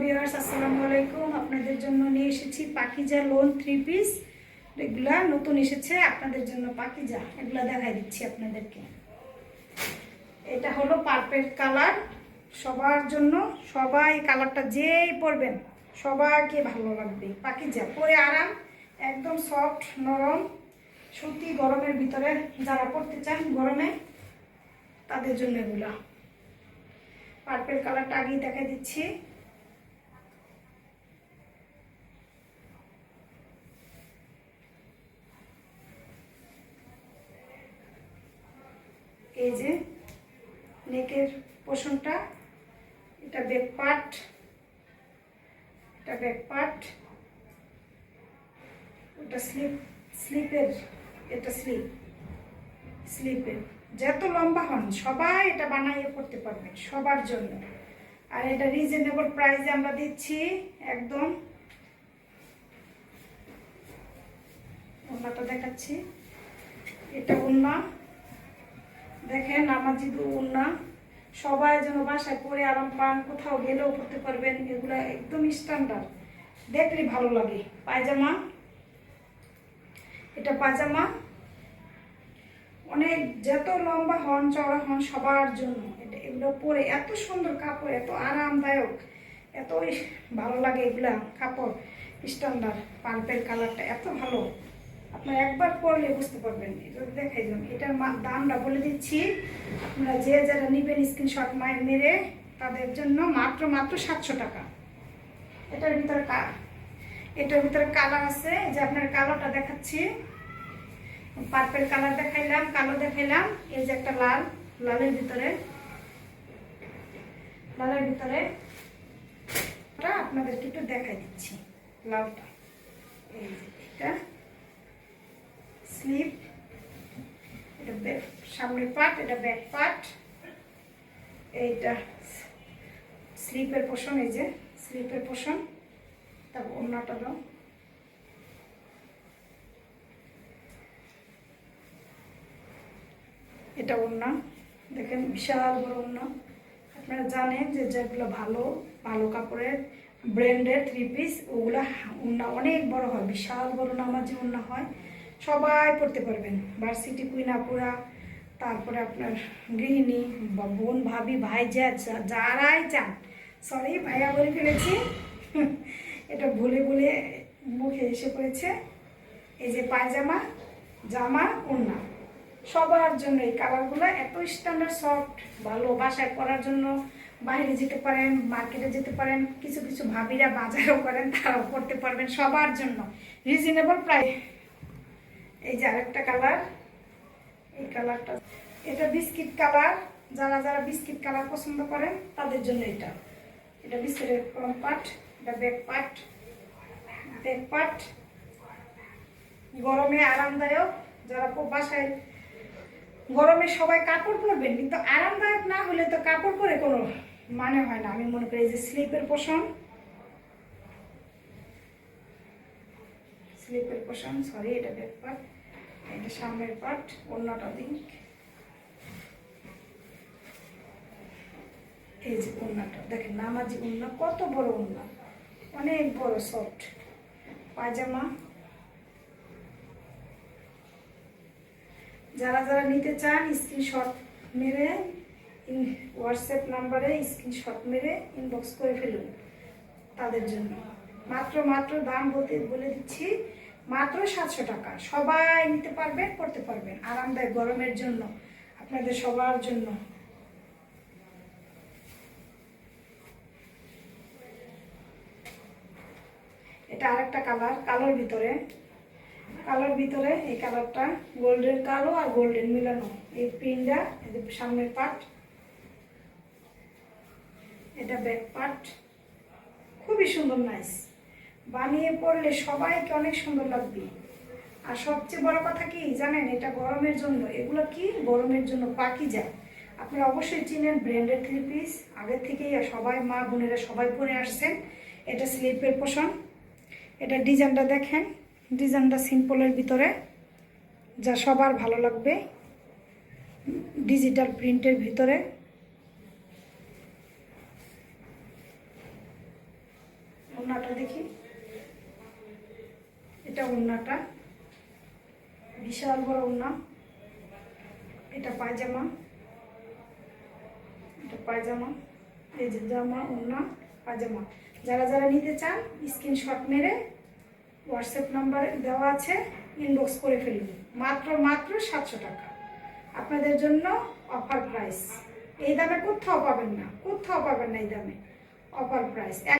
Viewers, আসসালামু আলাইকুম। আপনাদের জন্য নিয়ে এসেছি পাকিজা লোন 3 পিস। এগুলা নতুন এসেছে আপনাদের জন্য পাকিজা, এগুলা দেখাই দিচ্ছি আপনাদেরকে। এটা হলো পার্পেল কালার, সবার জন্য, সবাই কালারটা যেই পরবেন সবাইকে ভালো লাগবে। পাকিজা পরে আরাম, একদম সফট নরম সুতি, গরমের ভিতরে যারা পরতে চান গরমে তাদের জন্য এগুলা। পার্পেল কালারটা আগেই দেখাই দিচ্ছি। এই যে নেকের পোর্শনটা, এটা ব্যাক পার্ট, এটা ব্যাক পার্ট, ওটা স্লিপের, এটা স্লিপের যত লম্বা হন সবাই এটা বানাইয়ে পড়তে পারবেন সবার জন্য। আর এটা রিজনেবল প্রাইসে আমরা দিচ্ছি একদম। ওন্নাটা দেখাচ্ছি, এটা ওন্না দেখেন, নামাজি ওন্না, সবাই যেন বাসায় পরে আরাম পান, কোথাও গেলেও পড়তে পারবেন। এগুলো একদম স্ট্যান্ডার্ড, দেখলে ভালো লাগে। পায়জামা, এটা পায়জামা, অনেক যত লম্বা হন চওড়া হন সবার জন্য এটা। এগুলো পরে এত সুন্দর কাপড়, এত আরামদায়ক, এত ভালো লাগে এগুলা কাপড়। স্ট্যান্ডার্ড পার্পেল কালারটা এত ভালো, আপনারা একবার পরলে বুঝতে পারবেন। এটা দেখাই দিলাম, এটার দামটা বলে দিচ্ছি। আপনারা যে যারা নেবেন স্ক্রিনশট মেরে তাদের জন্য মাত্র 700 টাকা। এটার ভিতরে কালার আছে, যে আপনার কালোটা দেখাচ্ছি, পার্পেল কালার দেখাইলাম, কালো দেখাইলাম, এই যে একটা লালের ভিতরে আপনাদেরকে একটু দেখাই দিচ্ছি লালটা। এই যে এটা স্লিপ, এটা সামনের পার্ট, এটা ব্যাক পার্ট, এইটা স্লিপের পোর্শন, এই যে স্লিপের পোর্শন। তারপর ওন্নাটা দাও, এটা ওন্না দেখেন, বিশাল বড় ওন্না। আপনারা জানেন যে যেগুলো ভালো ভালো কাপড়ের ব্র্যান্ডের 3 পিস, ওগুলা ওন্না অনেক বড় হয়, বিশাল বড় নামাজি ওন্না হয়, সবাই পড়তে পারবেন। ভার্সিটি কুইন আপুরা, তারপরে আপনার গৃহিণী বা বোন ভাবি ভাই যারাই চান, সরি ভাইয়া বলে ফেলেছি, এটা ভুলে মুখে এসে পড়েছে। এই যে পায়জামা, জামা, ওন্না সবার জন্য এই কালারগুলো এত স্ট্যান্ডার্ড সফট, ভালো। বাসায় পরার জন্য বাইরে যেতে পারেন, মার্কেটে যেতে পারেন, কিছু ভাবিরা বাজারও করেন, তারাও করতে পারবেন, সবার জন্য রিজনেবল প্রাইস। এই যে আরেকটা কালার, এই কালারটা, এটা বিস্কিট কালার, যারা বিস্কিট কালার পছন্দ করেন তাদের জন্য এটা বিস্কিটের ফ্রন্ট পার্ট, এটা ব্যাক পার্ট, গরমে আরামদায়ক। যারা বাসায় গরমে সবাই কাপড় পরবেন, কিন্তু আরামদায়ক না হলে তো কাপড় পরে কোনো মানে হয় না, আমি মনে করি। যে স্লিপের পোর্শন, সরি, এটা ব্যাক পার্ট, এটা সামনের পার্ট, ওন্নাটা দিক, এই যে ওন্নাটা দেখেন, নামাজি ওন্না, কত বড় ওন্না, অনেক বড় সফট। পায়জামা, যারা নিতে চান স্ক্রিনশট মেরে হোয়াটসঅ্যাপ নাম্বারে স্ক্রিনশট মেরে ইনবক্স করে ফেলুন তাদের জন্য। মাত্র দাম বলে দিচ্ছি, মাত্র 700 টাকা। সবাই নিতে পারবেন, পড়তে পারবেন, আরামদায়ক গরমের জন্য, আপনাদের সবার জন্য। এটা আরেকটা কালোর ভিতরে এই কালারটা গোল্ডেন কালো আর গোল্ডেন মিলানো, এই প্রিন্টটা, সামনের পার্ট, এটা ব্যাক পার্ট, খুবই সুন্দর, নাইস। বানিয়ে পরলে সবাইকে অনেক সুন্দর লাগবে। আর সবচেয়ে বড় কথা কি জানেন, এটা গরমের জন্য, এগুলো কি গরমের জন্য পাকিজা। আপনারা অবশ্যই চিনেন ব্র্যান্ডের 3 পিস, আগের থেকেই সবাই মা বোনেরা সবাই পরে আসছেন। এটা স্লিপের পোর্শন, এটা ডিজাইনটা দেখেন, ডিজাইনটা সিম্পলের ভিতরে, যা সবার ভালো লাগবে, ডিজিটাল প্রিন্টের ভিতরে। ওড়নাটা দেখি, এটা ওড়নাটা বিশাল বড় ওড়না। এটা পায়জামা, এটা পায়জামা, এই যে জামা, ওড়না, পায়জামা। যারা যারা নিতে চান স্ক্রিনশট মেরে হোয়াটসঅ্যাপ নাম্বার দেওয়া আছে, ইনবক্স করে ফেলুন। মাত্র মাত্র 700 টাকা আপনাদের জন্য অফার প্রাইস। এই দামে কোথাও পাবেন না, কোথাও পাবেন না এই দামে, অফার প্রাইস।